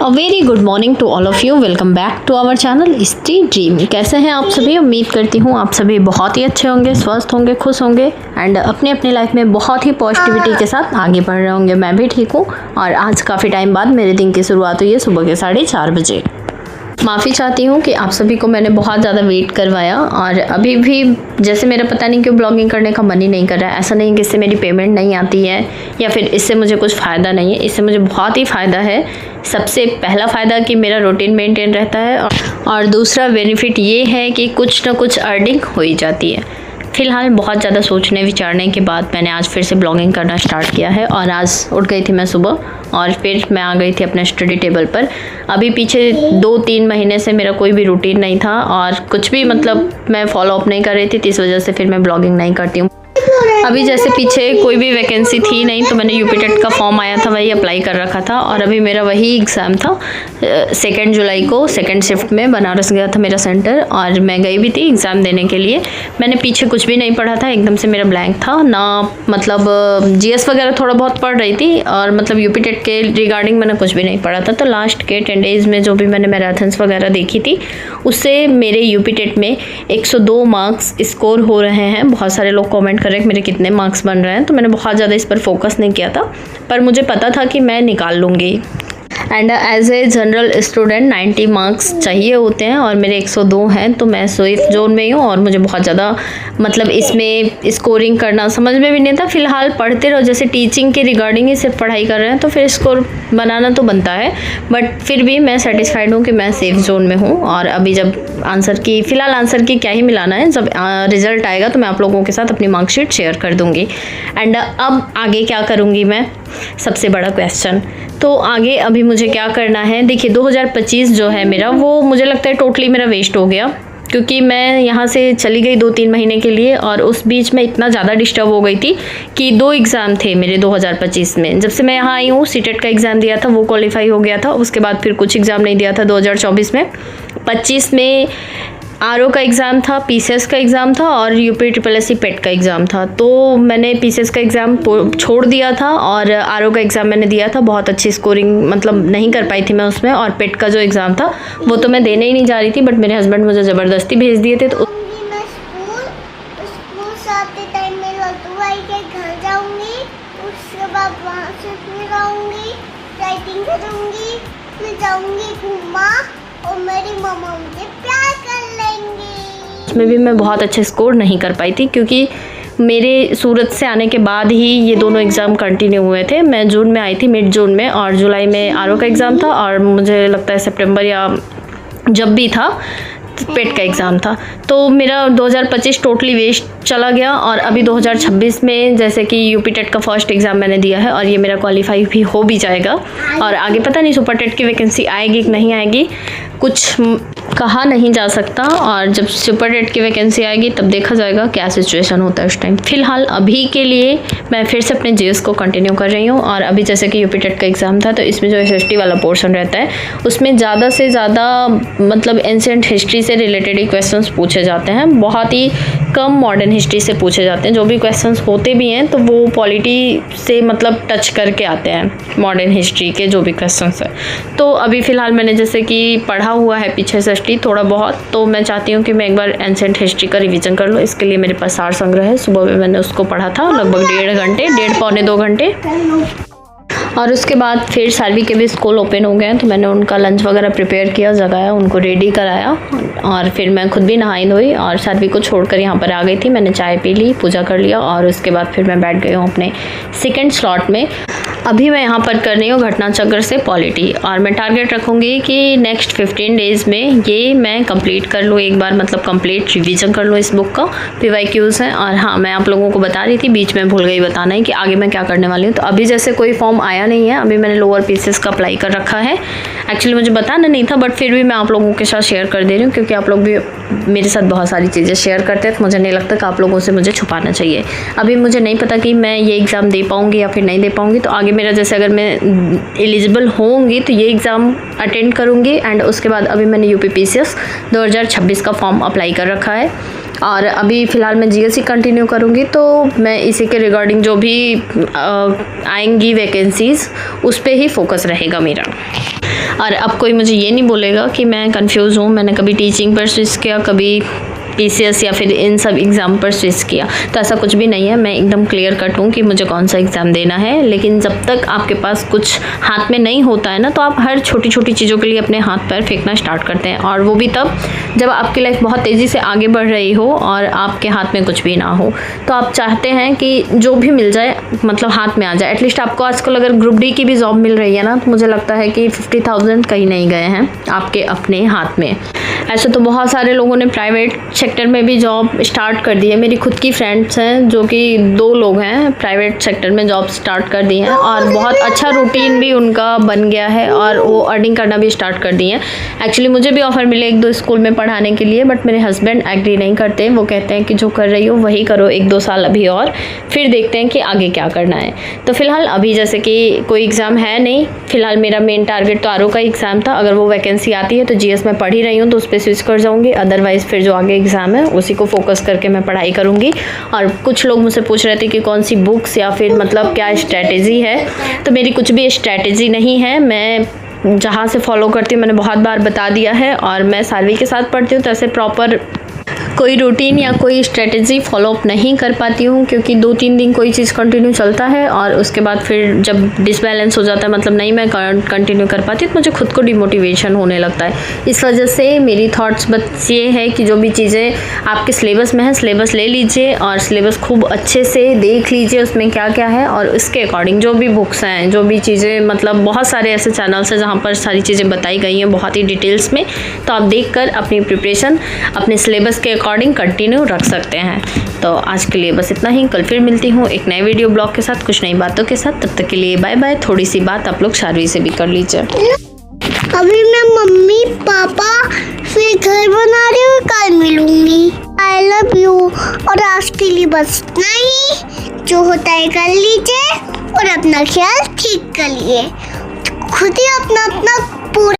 A very good morning to all of you. Welcome back to our channel Stree dream. कैसे हैं आप सभी? उम्मीद करती हूँ आप सभी बहुत ही अच्छे होंगे, स्वस्थ होंगे, खुश होंगे एंड अपनी अपनी लाइफ में बहुत ही पॉजिटिविटी के साथ आगे बढ़ रहे होंगे। मैं भी ठीक हूँ और आज काफ़ी टाइम बाद मेरे दिन की शुरुआत हुई है सुबह के 4:30 बजे। माफ़ी चाहती हूँ कि आप सभी को मैंने बहुत ज़्यादा वेट करवाया और अभी भी जैसे मेरा पता नहीं क्यों ब्लॉगिंग करने का मन ही नहीं कर रहा है। ऐसा नहीं कि इससे मेरी पेमेंट नहीं आती है या फिर इससे मुझे कुछ फ़ायदा नहीं है, इससे मुझे बहुत ही फ़ायदा है। सबसे पहला फ़ायदा कि मेरा रूटीन मेंटेन रहता है और दूसरा बेनिफिट ये है कि कुछ ना कुछ अर्निंग हो ही जाती है। फ़िलहाल बहुत ज़्यादा सोचने विचारने के बाद मैंने आज फिर से ब्लॉगिंग करना स्टार्ट किया है और आज उठ गई थी मैं सुबह और फिर मैं आ गई थी अपने स्टडी टेबल पर। अभी पीछे 2-3 महीने से मेरा कोई भी रूटीन नहीं था और कुछ भी मतलब मैं फॉलो अप नहीं कर रही थी, तो इस वजह से फिर मैं ब्लॉगिंग नहीं करती हूँ। अभी जैसे पीछे कोई भी वैकेंसी थी नहीं तो मैंने यूपी टेट का फॉर्म आया था वही अप्लाई कर रखा था और अभी मेरा वही एग्ज़ाम था। 2 जुलाई को सेकंड शिफ्ट में बनारस गया था मेरा सेंटर और मैं गई भी थी एग्ज़ाम देने के लिए। मैंने पीछे कुछ भी नहीं पढ़ा था, एकदम से मेरा ब्लैंक था ना, मतलब जीएस वगैरह थोड़ा बहुत पढ़ रही थी और मतलब यूपी टेट के रिगार्डिंग मैंने कुछ भी नहीं पढ़ा था। तो लास्ट के 10 डेज़ में जो भी मैंने मैराथन्स वगैरह देखी थी उससे मेरे यूपी टेट में 102 मार्क्स स्कोर हो रहे हैं। बहुत सारे लोग कॉमेंट कर रहे हैं मेरे कितने मार्क्स बन रहे हैं, तो मैंने बहुत ज़्यादा इस पर फोकस नहीं किया था, पर मुझे पता था कि मैं निकाल लूँगी। And as a general student 90 marks चाहिए होते हैं और मेरे 102 हैं, तो मैं सेफ जोन में ही हूँ और मुझे बहुत ज़्यादा मतलब इसमें स्कोरिंग करना समझ में भी नहीं था। फ़िलहाल पढ़ते रहो, जैसे टीचिंग के रिगार्डिंग ही सिर्फ पढ़ाई कर रहे हैं तो फिर स्कोर बनाना तो बनता है, बट फिर भी मैं सेटिस्फाइड हूँ कि मैं सेफ जोन में हूँ। और अभी जब फ़िलहाल आंसर की क्या ही मिलाना है, जब रिज़ल्ट आएगा तो मैं आप लोगों के साथ अपनी मार्कशीट शेयर कर दूँगी। एंड अब आगे क्या करूँगी मैं, सबसे बड़ा क्वेश्चन। तो आगे अभी मुझे क्या करना है, देखिए 2025 जो है मेरा, वो मुझे लगता है टोटली मेरा वेस्ट हो गया, क्योंकि मैं यहाँ से चली गई 2-3 महीने के लिए और उस बीच में इतना ज़्यादा डिस्टर्ब हो गई थी कि 2 एग्ज़ाम थे मेरे 2025 में। जब से मैं यहाँ आई हूँ सीटेट का एग्ज़ाम दिया था, वो क्वालिफाई हो गया था, उसके बाद फिर कुछ एग्ज़ाम नहीं दिया था 2024 में। 25 में आरओ का एग्ज़ाम था, पीसीएस का एग्ज़ाम था और यूपी SSC पेट का एग्ज़ाम था। तो मैंने पीसीएस का एग्ज़ाम छोड़ दिया था और आरओ का एग्ज़ाम मैंने दिया था। बहुत अच्छी स्कोरिंग मतलब नहीं कर पाई थी मैं उसमें, और पेट का जो एग्ज़ाम था वो तो मैं देने ही नहीं जा रही थी, बट मेरे हस्बैंड मुझे ज़बरदस्ती भेज दिए थे। तो और मेरी मम्मा मुझे प्यार कर लेंगी। उसमें भी मैं बहुत अच्छे स्कोर नहीं कर पाई थी, क्योंकि मेरे सूरत से आने के बाद ही ये दोनों एग्ज़ाम कंटिन्यू हुए थे। मैं जून में आई थी, मिड जून में, और जुलाई में आरओ का एग्ज़ाम था और मुझे लगता है सितंबर या जब भी था पेट का एग्ज़ाम था। तो मेरा 2025 टोटली वेस्ट चला गया। और अभी 2026 में जैसे कि यूपी टेट का फर्स्ट एग्ज़ाम मैंने दिया है और ये मेरा क्वालिफाई भी हो भी जाएगा, और आगे पता नहीं सुपर टेट की वैकेंसी आएगी कि नहीं आएगी, कुछ कहा नहीं जा सकता। और जब सुपर टेट की वैकेंसी आएगी तब देखा जाएगा क्या सिचुएशन होता है उस टाइम। फ़िलहाल अभी के लिए मैं फिर से अपने जीएस को कंटिन्यू कर रही हूँ। और अभी जैसे कि यूपी टेट का एग्ज़ाम था तो इसमें जो एसएसटी वाला पोर्शन रहता है उसमें ज़्यादा से ज़्यादा मतलब एंशिएंट हिस्ट्री से रिलेटेड ही क्वेश्चंस पूछे जाते हैं। बहुत ही कम मॉडर्न हिस्ट्री से पूछे जाते हैं। जो भी क्वेश्चंस होते भी हैं तो वो पॉलिटी से मतलब टच करके आते हैं, मॉडर्न हिस्ट्री के जो भी क्वेश्चंस हैं। तो अभी फ़िलहाल मैंने जैसे कि पढ़ा हुआ है पीछे एसएसटी थोड़ा बहुत, तो मैं चाहती हूँ कि मैं एक बार एंशिएंट हिस्ट्री का रिवीजन कर लूँ। इसके लिए मेरे पास सार संग्रह है, सुबह में मैंने उसको पढ़ा था लगभग 1.5 घंटे, 1.5-पौने 2 घंटे। और उसके बाद फिर सार्वी के भी स्कूल ओपन हो गए हैं, तो मैंने उनका लंच वगैरह प्रिपेयर किया, जगाया, उनको रेडी कराया और फिर मैं खुद भी नहाई धोई और सार्वी को छोड़कर यहाँ पर आ गई थी। मैंने चाय पी ली, पूजा कर लिया और उसके बाद फिर मैं बैठ गई हूँ अपने सेकंड स्लॉट में। अभी मैं यहाँ पर कर रही हूँ घटना चक्र से पॉलिटी, और मैं टारगेट रखूँगी कि नेक्स्ट 15 डेज़ में ये मैं कंप्लीट कर लूँ एक बार, मतलब कंप्लीट रिवीजन कर लूँ इस बुक का। PYQs हैं। और हाँ, मैं आप लोगों को बता रही थी, बीच में भूल गई बताना है कि आगे मैं क्या करने वाली हूँ। तो अभी जैसे कोई फॉर्म आया नहीं है, अभी मैंने लोअर पीसेस का अप्लाई कर रखा है। एक्चुअली मुझे बताना नहीं था, बट फिर भी मैं आप लोगों के साथ शेयर कर दे रही हूँ, क्योंकि आप लोग भी मेरे साथ बहुत सारी चीज़ें शेयर करते हैं, तो मुझे नहीं लगता कि आप लोगों से मुझे छुपाना चाहिए। अभी मुझे नहीं पता कि मैं ये एग्ज़ाम दे पाऊँगी या फिर नहीं दे पाऊँगी, तो आगे मेरा जैसे अगर मैं एलिजिबल होंगी तो ये एग्ज़ाम अटेंड करूँगी। एंड उसके बाद अभी मैंने यूपी PCS 2026 का फॉर्म अप्लाई कर रखा है और अभी फ़िलहाल मैं जीएस ही कंटिन्यू करूँगी, तो मैं इसी के रिगार्डिंग जो भी आएंगी वैकेंसीज़ उस पर ही फोकस रहेगा मेरा। और अब कोई मुझे ये नहीं बोलेगा कि मैं कंफ्यूज हूँ, मैंने कभी टीचिंग पर स्विच किया, कभी पीसीएस या फिर इन सब एग्ज़ाम पर स्विच किया, तो ऐसा कुछ भी नहीं है। मैं एकदम क्लियर कट हूँ कि मुझे कौन सा एग्ज़ाम देना है। लेकिन जब तक आपके पास कुछ हाथ में नहीं होता है ना, तो आप हर छोटी छोटी चीज़ों के लिए अपने हाथ पैर फेंकना स्टार्ट करते हैं, और वो भी तब जब आपकी लाइफ बहुत तेज़ी से आगे बढ़ रही हो और आपके हाथ में कुछ भी ना हो। तो आप चाहते हैं कि जो भी मिल जाए मतलब हाथ में आ जाए। एटलीस्ट आपको आजकल अगर ग्रुप डी की भी जॉब मिल रही है ना, तो मुझे लगता है कि 50,000 कहीं नहीं गए हैं आपके अपने हाथ में। ऐसे तो बहुत सारे लोगों ने प्राइवेट सेक्टर में भी जॉब स्टार्ट कर दी है। मेरी खुद की फ्रेंड्स हैं जो कि 2 लोग हैं प्राइवेट सेक्टर में जॉब स्टार्ट कर दी हैं, और बहुत अच्छा रूटीन भी उनका बन गया है और वो अर्निंग करना भी स्टार्ट कर दी हैं। एक्चुअली मुझे भी ऑफ़र मिले 1-2 स्कूल में पढ़ाने के लिए, बट मेरे हस्बैंड एग्री नहीं करते। वो कहते हैं कि जो कर रही हो वही करो 1-2 साल अभी, और फिर देखते हैं कि आगे क्या करना है। तो फ़िलहाल अभी जैसे कि कोई एग्ज़ाम है नहीं, फ़िलहाल मेरा मेन टारगेट तो आरओ का एग्ज़ाम था। अगर वो वैकेंसी आती है तो जीएस में पढ़ ही रही हूँ, तो उस पर स्विच कर जाऊँगी। अदरवाइज़ फिर जो आगे एग्ज़ाम है उसी को फोकस करके मैं पढ़ाई करूँगी। और कुछ लोग मुझसे पूछ रहे थे कि कौन सी बुक्स या फिर मतलब क्या स्ट्रैटेजी है, तो मेरी कुछ भी स्ट्रैटेजी नहीं है। मैं जहाँ से फॉलो करती हूँ मैंने बहुत बार बता दिया है, और मैं सालवी के साथ पढ़ती हूँ, तो ऐसे प्रॉपर कोई रूटीन या कोई स्ट्रेटजी फॉलो अप नहीं कर पाती हूँ, क्योंकि 2-3 दिन कोई चीज़ कंटिन्यू चलता है और उसके बाद फिर जब डिसबैलेंस हो जाता है, मतलब नहीं मैं कंटिन्यू कर पाती, तो मुझे खुद को डिमोटिवेशन होने लगता है। इस वजह से मेरी थॉट्स बस ये है कि जो भी चीज़ें आपके सिलेबस में है, सिलेबस ले लीजिए और सिलेबस खूब अच्छे से देख लीजिए उसमें क्या क्या है, और उसके अकॉर्डिंग जो भी बुक्स हैं, जो भी चीज़ें, मतलब बहुत सारे ऐसे चैनल्स हैं जहाँ पर सारी चीज़ें बताई गई हैं बहुत ही डिटेल्स में, तो आप देख कर अपनी प्रिपरेशन अपने सिलेबस के अकॉर्डिंग कंटिन्यू रख सकते हैं। तो आज के लिए बस इतना ही। कल फिर मिलती हूँ एक नए वीडियो ब्लॉग के साथ, कुछ नई बातों के साथ। तब तक के लिए बाय बाय। थोड़ी सी बात आप लोग शार्वी से भी कर लीजिए। अभी मैं मम्मी पापा फिर घर बना रही हूँ, कल मिलूंगी। I love you. और आज के लिए बस इतना ही। जो होता है कर लीजिए और अपना ख्याल ठीक करिए। खुद ही अपना पूरा